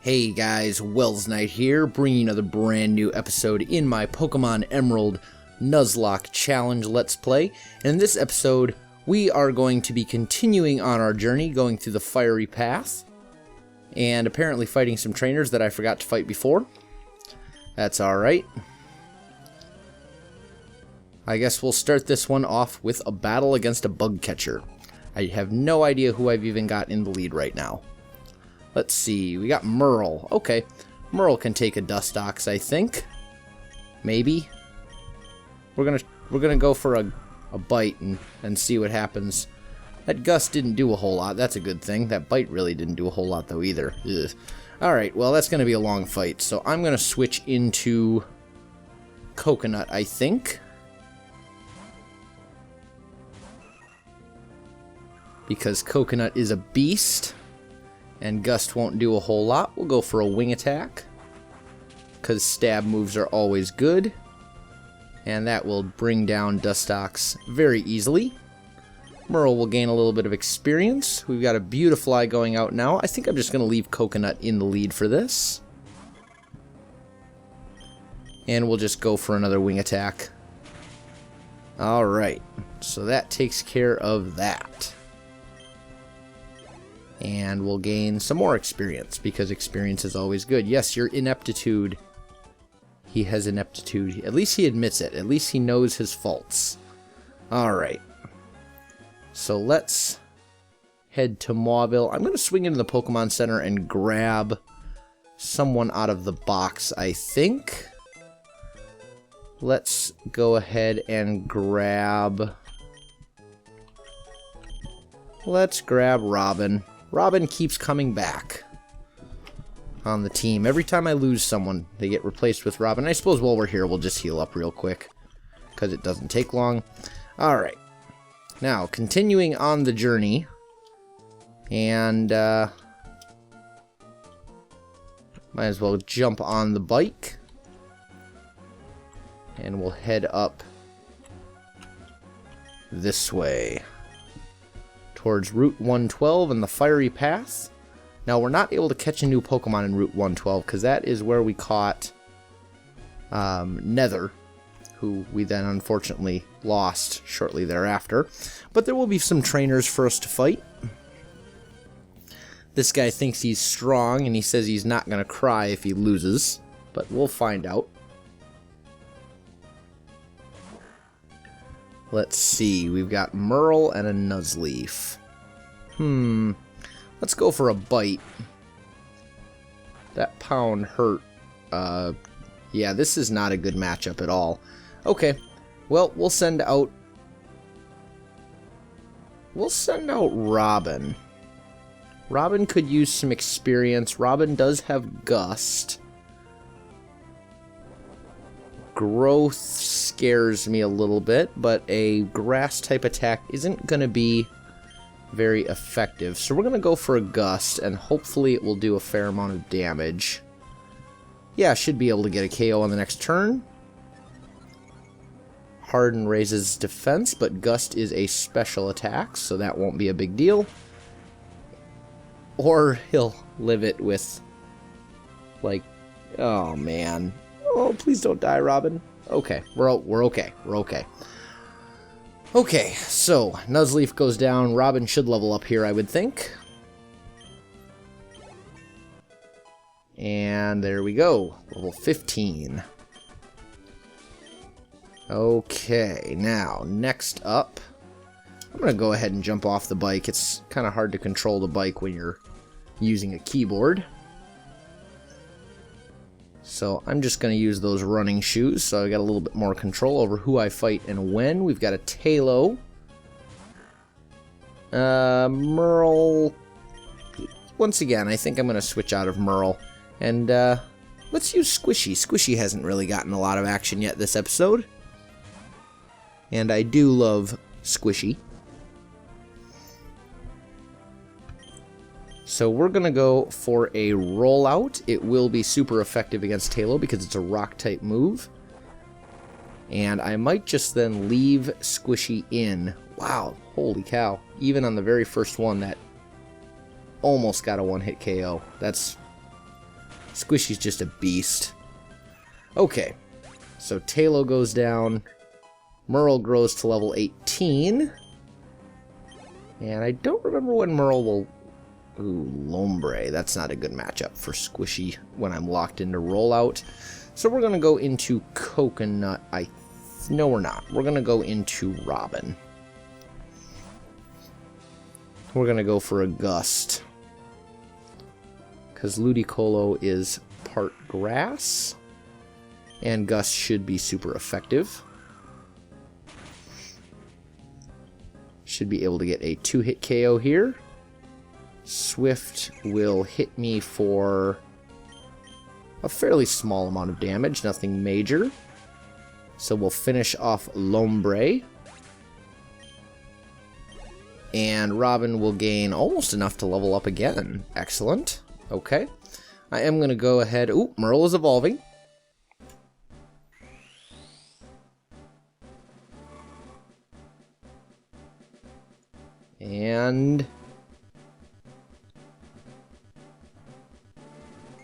Hey guys, Welsknight here, bringing another brand new episode in my Pokemon Emerald Nuzlocke Challenge Let's Play. And in this episode, we are going to be continuing on our journey, going through the fiery path, and apparently fighting some trainers that I forgot to fight before. That's alright. I guess we'll start this one off with a battle against a bug catcher. I have no idea who I've even got in the lead right now. Let's see, we got Merle. Okay, Merle can take a Dustox, I think. Maybe. We're gonna go for a bite and see what happens. That Gust didn't do a whole lot. That's a good thing. That bite really didn't do a whole lot though either. Ugh. Alright, well that's gonna be a long fight. So I'm gonna switch into Coconut, I think. Because Coconut is a beast. And Gust won't do a whole lot. We'll go for a wing attack, because stab moves are always good. And that will bring down Dustox very easily. Merle will gain a little bit of experience. We've got a Beautifly going out now. I think I'm just going to leave Coconut in the lead for this. And we'll just go for another wing attack. Alright, so that takes care of that. And we'll gain some more experience, because experience is always good. Yes, your ineptitude. He has ineptitude. At least he admits it. At least he knows his faults. Alright. So let's head to Mauville. I'm going to swing into the Pokemon Center and grab someone out of the box, I think. Let's go ahead and grab... Let's grab Robin. Robin keeps coming back on the team. Every time I lose someone, they get replaced with Robin. I suppose while we're here, we'll just heal up real quick, because it doesn't take long. Alright. Now, continuing on the journey. And, might as well jump on the bike. And we'll head up this way, towards Route 112 and the Fiery Path. Now, we're not able to catch a new Pokemon in Route 112, because that is where we caught Nether, who we then unfortunately lost shortly thereafter. But there will be some trainers for us to fight. This guy thinks he's strong, and he says he's not going to cry if he loses, but we'll find out. Let's see, we've got Merle and a Nuzleaf. Let's go for a bite. That pound hurt. Yeah, this is not a good matchup at all. Okay, well, we'll send out Robin. Robin could use some experience. Robin does have Gust. Growth scares me a little bit, but a grass type attack isn't going to be very effective. So we're going to go for a Gust, and hopefully it will do a fair amount of damage. Yeah, should be able to get a KO on the next turn. Harden raises defense, but Gust is a special attack, so that won't be a big deal. Or he'll live it with, like, oh man. Oh, please don't die, Robin. Okay, we're okay. We're okay. Okay, so Nuzleaf goes down. Robin should level up here, I would think. And there we go. Level 15. Okay, now, next up, I'm going to go ahead and jump off the bike. It's kind of hard to control the bike when you're using a keyboard. So I'm just going to use those running shoes, so I got a little bit more control over who I fight and when. We've got a Tailo. Merle. Once again, I think I'm going to switch out of Merle. And let's use Squishy. Squishy hasn't really gotten a lot of action yet this episode. And I do love Squishy. So we're going to go for a rollout. It will be super effective against Tailo because it's a rock type move. And I might just then leave Squishy in. Wow, holy cow. Even on the very first one, that almost got a one-hit KO. That's Squishy's just a beast. Okay, so Talo goes down. Merle grows to level 18. And I don't remember when Merle will... Ooh, Lombre. That's not a good matchup for Squishy when I'm locked into rollout. So we're going to go into Coconut. No, we're not. We're going to go into Robin. We're going to go for a Gust. Because Ludicolo is part grass. And Gust should be super effective. Should be able to get a 2-hit KO here. Swift will hit me for a fairly small amount of damage, nothing major. So we'll finish off Lombre. And Robin will gain almost enough to level up again. Excellent. Okay. I am going to go ahead... Ooh, Merle is evolving. And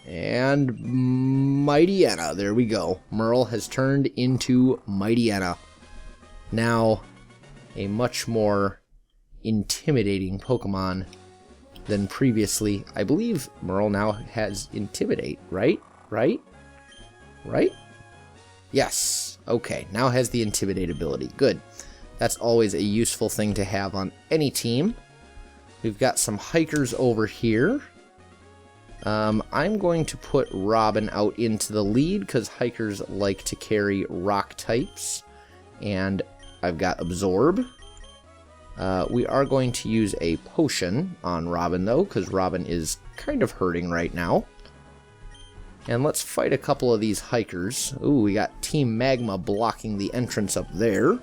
Mightyena. There we go. Merle has turned into Mightyena. Now, a much more intimidating Pokemon than previously. I believe Merle now has Intimidate, right? Right? Yes. Okay, now has the Intimidate ability. Good. That's always a useful thing to have on any team. We've got some hikers over here. I'm going to put Robin out into the lead because hikers like to carry rock types. And I've got Absorb. We are going to use a potion on Robin though, because Robin is kind of hurting right now. And let's fight a couple of these hikers. Ooh, we got Team Magma blocking the entrance up there.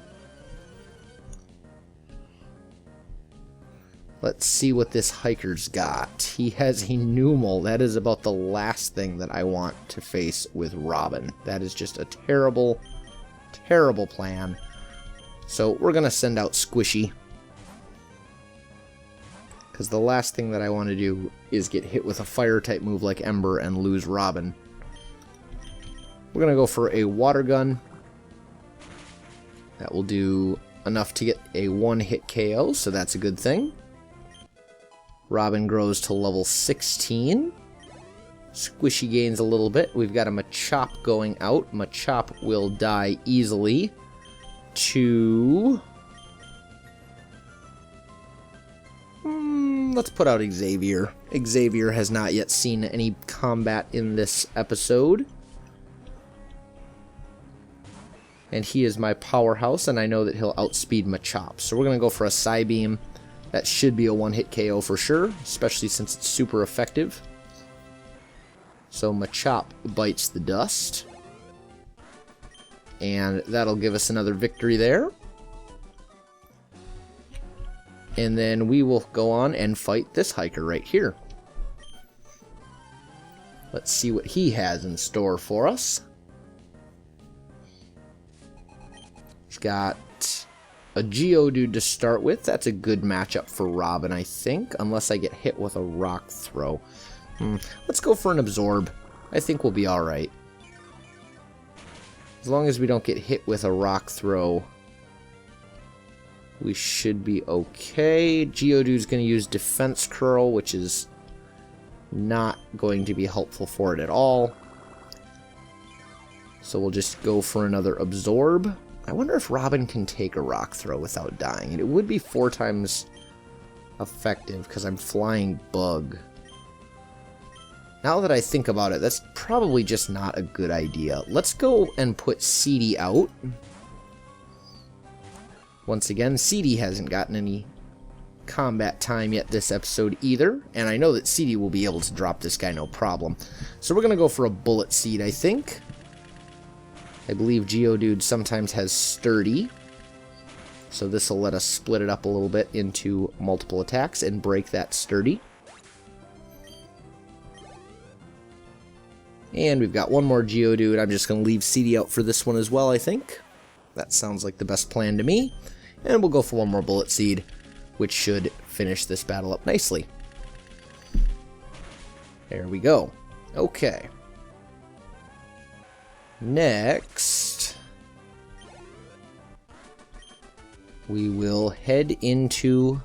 Let's see what this hiker's got. He has a Numel. That is about the last thing that I want to face with Robin. That is just a terrible, terrible plan. So we're going to send out Squishy. Because the last thing that I want to do is get hit with a fire-type move like Ember and lose Robin. We're going to go for a Water Gun. That will do enough to get a 1-hit KO, so that's a good thing. Robin grows to level 16. Squishy gains a little bit. We've got a Machop going out. Machop will die easily to... let's put out Xavier. Xavier has not yet seen any combat in this episode. And he is my powerhouse, and I know that he'll outspeed Machop. So we're going to go for a Psybeam. That should be a 1-hit KO for sure, especially since it's super effective. So Machop bites the dust. And that'll give us another victory there. And then we will go on and fight this hiker right here. Let's see what he has in store for us. He's got a Geodude to start with. That's a good matchup for Robin, I think. Unless I get hit with a rock throw. Let's go for an Absorb. I think we'll be alright. As long as we don't get hit with a rock throw, we should be okay. Geodude's going to use Defense Curl, which is not going to be helpful for it at all. So we'll just go for another Absorb. I wonder if Robin can take a rock throw without dying. And it would be 4 times effective because I'm Flying Bug. Now that I think about it, that's probably just not a good idea. Let's go and put CD out. Once again, CD hasn't gotten any combat time yet this episode either. And I know that CD will be able to drop this guy no problem. So we're going to go for a Bullet Seed, I think. I believe Geodude sometimes has Sturdy. So this will let us split it up a little bit into multiple attacks and break that Sturdy. And we've got one more Geodude. I'm just going to leave CD out for this one as well, I think. That sounds like the best plan to me. And we'll go for one more Bullet Seed, which should finish this battle up nicely. There we go. Okay. Next, we will head into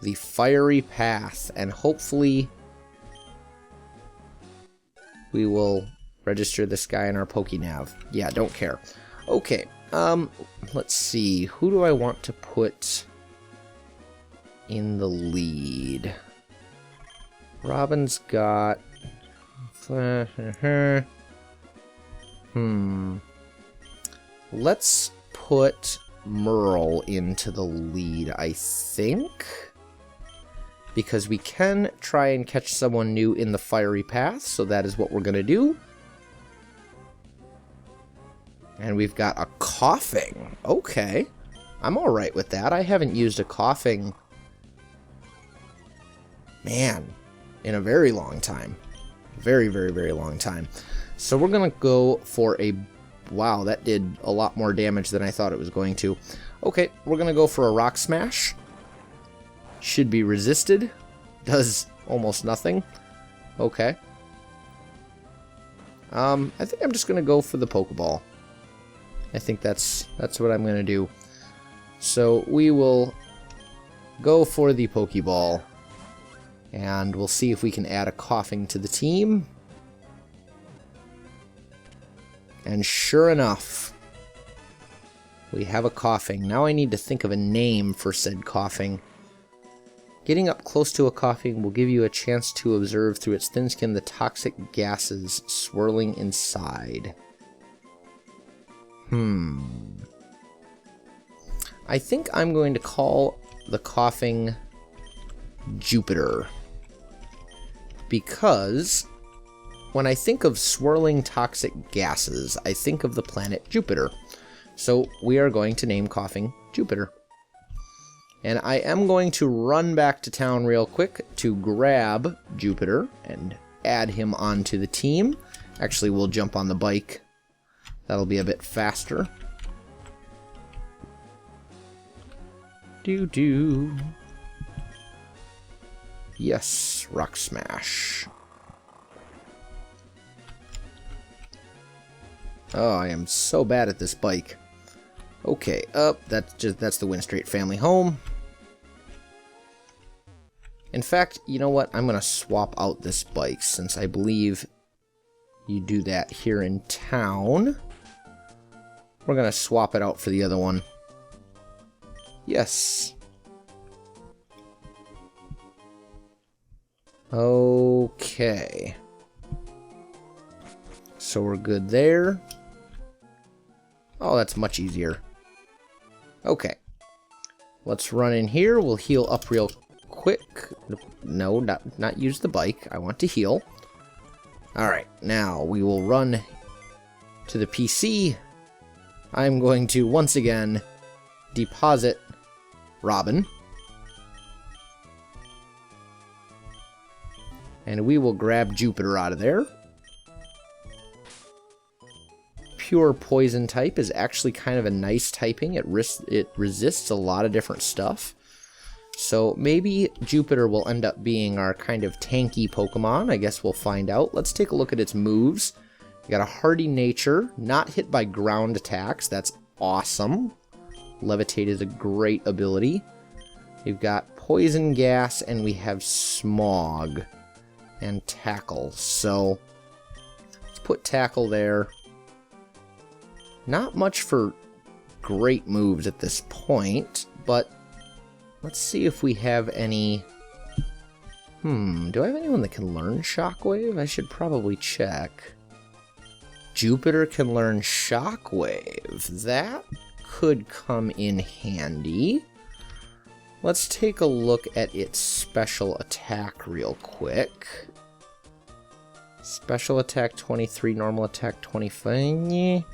the fiery path, and hopefully we will register this guy in our Pokénav. Yeah, don't care. Okay, let's see. Who do I want to put in the lead? Robin's got... Let's put Merle into the lead, I think. Because we can try and catch someone new in the fiery path, so that is what we're going to do. And we've got a coughing. Okay. I'm alright with that. I haven't used a coughing, man, in a very long time. Very, very, very long time. So we're going to go for a... Wow, that did a lot more damage than I thought it was going to. Okay, we're going to go for a Rock Smash. Should be resisted. Does almost nothing. Okay. I think I'm just going to go for the Pokeball. I think that's what I'm going to do. So we will go for the Pokeball. And we'll see if we can add a coughing to the team. And sure enough, we have a coughing. Now I need to think of a name for said coughing. Getting up close to a coughing will give you a chance to observe through its thin skin the toxic gases swirling inside. I think I'm going to call the coughing Jupiter. Because when I think of swirling toxic gases, I think of the planet Jupiter. So we are going to name coughing Jupiter. And I am going to run back to town real quick to grab Jupiter and add him onto the team. Actually, we'll jump on the bike. That'll be a bit faster. Doo-doo. Yes, Rock Smash. Oh, I am so bad at this bike. Okay, that's the Win Straight family home. In fact, you know what? I'm going to swap out this bike since I believe you do that here in town. We're going to swap it out for the other one. Yes. Okay. So we're good there. Oh, that's much easier. Okay. Let's run in here. We'll heal up real quick. No, not use the bike. I want to heal. Alright, now we will run to the PC. I'm going to, once again, deposit Robin. And we will grab Jupiter out of there. Pure Poison type is actually kind of a nice typing. It resists a lot of different stuff. So maybe Jupiter will end up being our kind of tanky Pokemon. I guess we'll find out. Let's take a look at its moves. You got a hardy nature, not hit by ground attacks. That's awesome. Levitate is a great ability. We've got Poison Gas, and we have Smog and Tackle. So let's put Tackle there. Not much for great moves at this point, but let's see if we have any... do I have anyone that can learn Shockwave? I should probably check. Jupiter can learn Shockwave. That could come in handy. Let's take a look at its special attack real quick. Special attack 23, normal attack 25.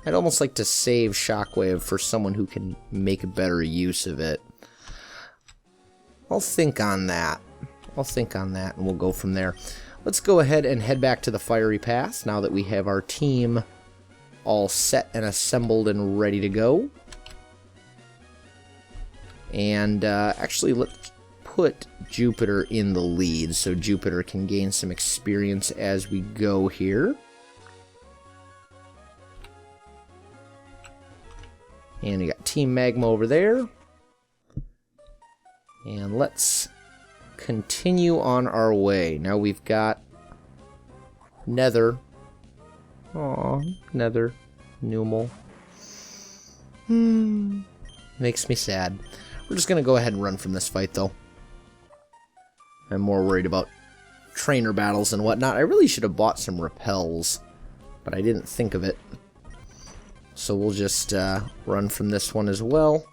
I'd almost like to save Shockwave for someone who can make better use of it. I'll think on that. And we'll go from there. Let's go ahead and head back to the Fiery Pass now that we have our team all set and assembled and ready to go. And actually, let's put Jupiter in the lead so Jupiter can gain some experience as we go here. And we got Team Magma over there. And let's continue on our way. Now we've got Nether. Aw, Nether. Numel. Makes me sad. We're just going to go ahead and run from this fight, though. I'm more worried about trainer battles and whatnot. I really should have bought some repels, but I didn't think of it. So we'll just run from this one as well.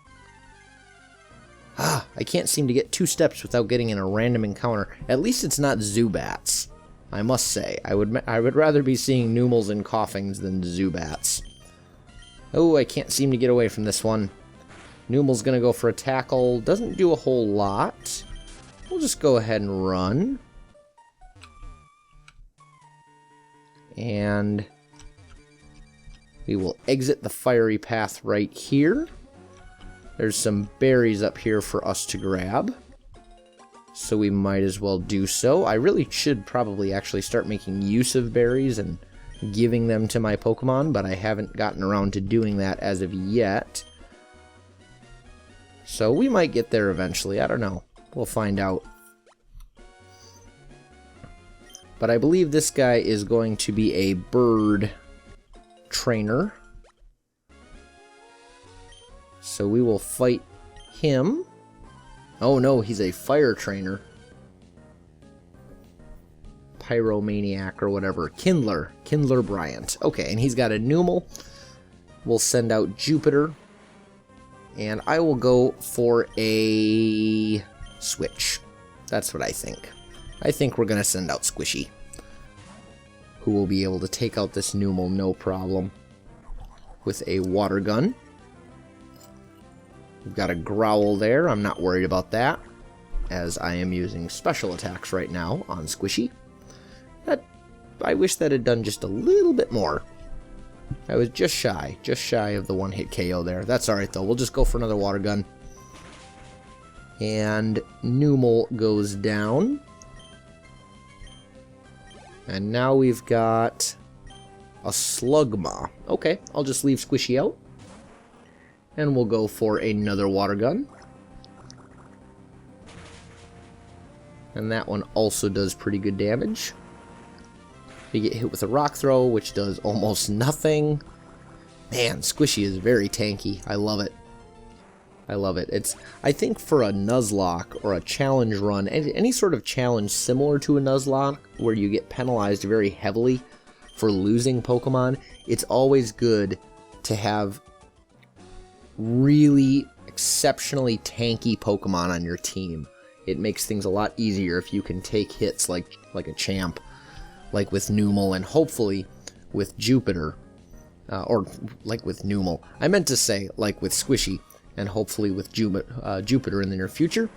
I can't seem to get 2 steps without getting in a random encounter. At least it's not Zubats, I must say. I would rather be seeing Numels and Coughings than Zubats. Oh, I can't seem to get away from this one. Numel's gonna go for a tackle. Doesn't do a whole lot. We'll just go ahead and run. And we will exit the fiery path right here. There's some berries up here for us to grab, so we might as well do so. I really should probably actually start making use of berries and giving them to my Pokemon, but I haven't gotten around to doing that as of yet. So we might get there eventually. I don't know. We'll find out. But I believe this guy is going to be a bird trainer. So we will fight him. Oh no, he's a fire trainer. Pyromaniac or whatever. Kindler Bryant. Okay, and he's got a Numel. We'll send out Jupiter. And I will go for a switch. That's what I think. I think we're going to send out Squishy, who will be able to take out this Numel no problem with a water gun. We've got a Growl there. I'm not worried about that, as I am using special attacks right now on Squishy. I wish that had done just a little bit more. I was just shy of the one-hit KO there. That's alright, though. We'll just go for another water gun. And Numel goes down. And now we've got a Slugma. Okay, I'll just leave Squishy out. And we'll go for another water gun. And that one also does pretty good damage. We get hit with a rock throw, which does almost nothing. Man, Squishy is very tanky. I love it. I love it. I think for a Nuzlocke or a challenge run, any sort of challenge similar to a Nuzlocke, where you get penalized very heavily for losing Pokemon, it's always good to have really exceptionally tanky Pokemon on your team. It makes things a lot easier if you can take hits like a champ. Like with Numel, and hopefully with Jupiter, or like with Numel. I meant to say like with Squishy, and hopefully with Jupiter in the near future.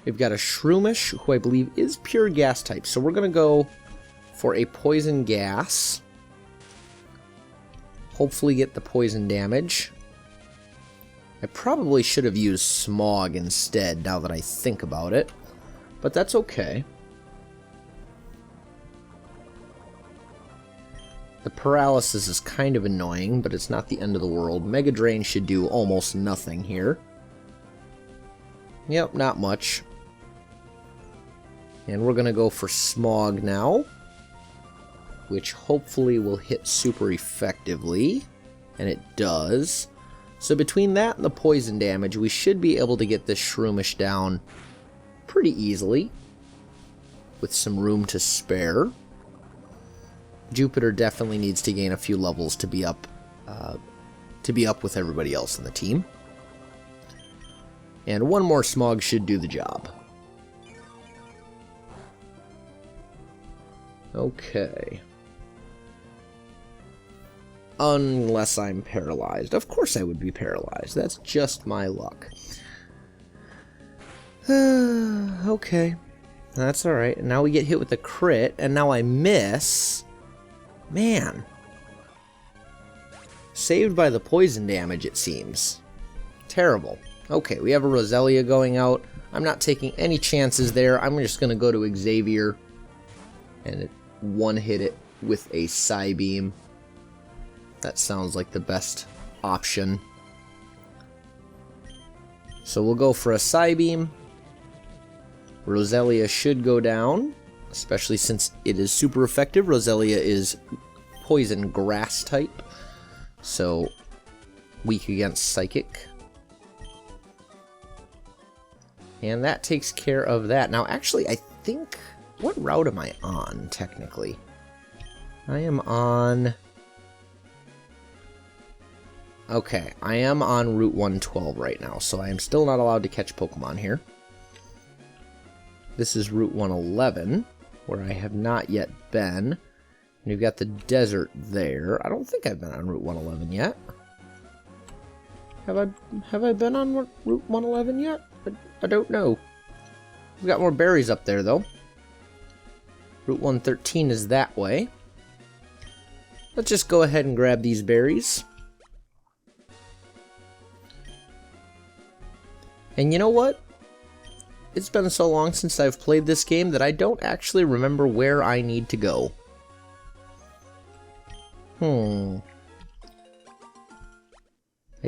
We've got a Shroomish, who I believe is pure gas type, so we're going to go for a poison gas. Hopefully get the poison damage. I probably should have used Smog instead, now that I think about it, but that's okay. The paralysis is kind of annoying, but it's not the end of the world. Mega Drain should do almost nothing here. Yep, not much. And we're going to go for Smog now, which hopefully will hit super effectively, and it does. So between that and the poison damage, we should be able to get this Shroomish down pretty easily, with some room to spare. Jupiter definitely needs to gain a few levels to be up with everybody else in the team. And one more Smog should do the job. Okay. Unless I'm paralyzed. Of course I would be paralyzed. That's just my luck. Okay. That's alright. Now we get hit with a crit, and now I miss. Man. Saved by the poison damage, it seems. Terrible. Okay, we have a Roselia going out. I'm not taking any chances there. I'm just going to go to Xavier and one-hit it with a Psybeam. That sounds like the best option. So we'll go for a Psybeam. Roselia should go down, especially since it is super effective. Roselia is poison grass type, so weak against Psychic. And that takes care of that. Now, actually, I think... What route am I on, technically? I am on... Okay, I am on Route 112 right now, so I am still not allowed to catch Pokemon here. This is Route 111, where I have not yet been. And you've got the desert there. I don't think I've been on Route 111 yet. Have I been on Route 111 yet? I don't know. We've got more berries up there, though. Route 113 is that way. Let's just go ahead and grab these berries. And you know what? It's been so long since I've played this game that I don't actually remember where I need to go. I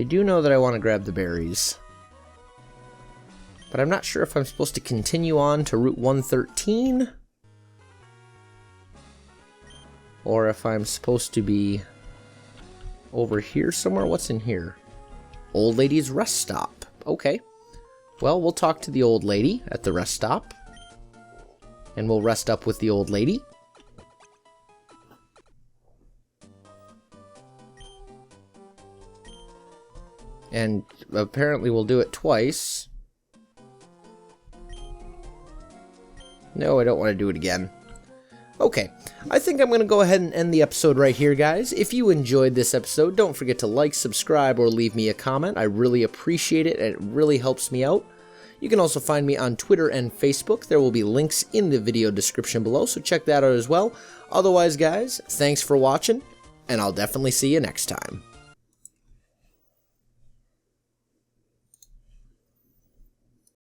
do know that I want to grab the berries. But I'm not sure if I'm supposed to continue on to Route 113. Or if I'm supposed to be over here somewhere. What's in here? Old Lady's Rest Stop. Okay. Well, we'll talk to the old lady at the rest stop. And we'll rest up with the old lady. And apparently we'll do it twice. No, I don't want to do it again. Okay, I think I'm going to go ahead and end the episode right here, guys. If you enjoyed this episode, don't forget to like, subscribe, or leave me a comment. I really appreciate it, and it really helps me out. You can also find me on Twitter and Facebook. There will be links in the video description below, so check that out as well. Otherwise, guys, thanks for watching, and I'll definitely see you next time.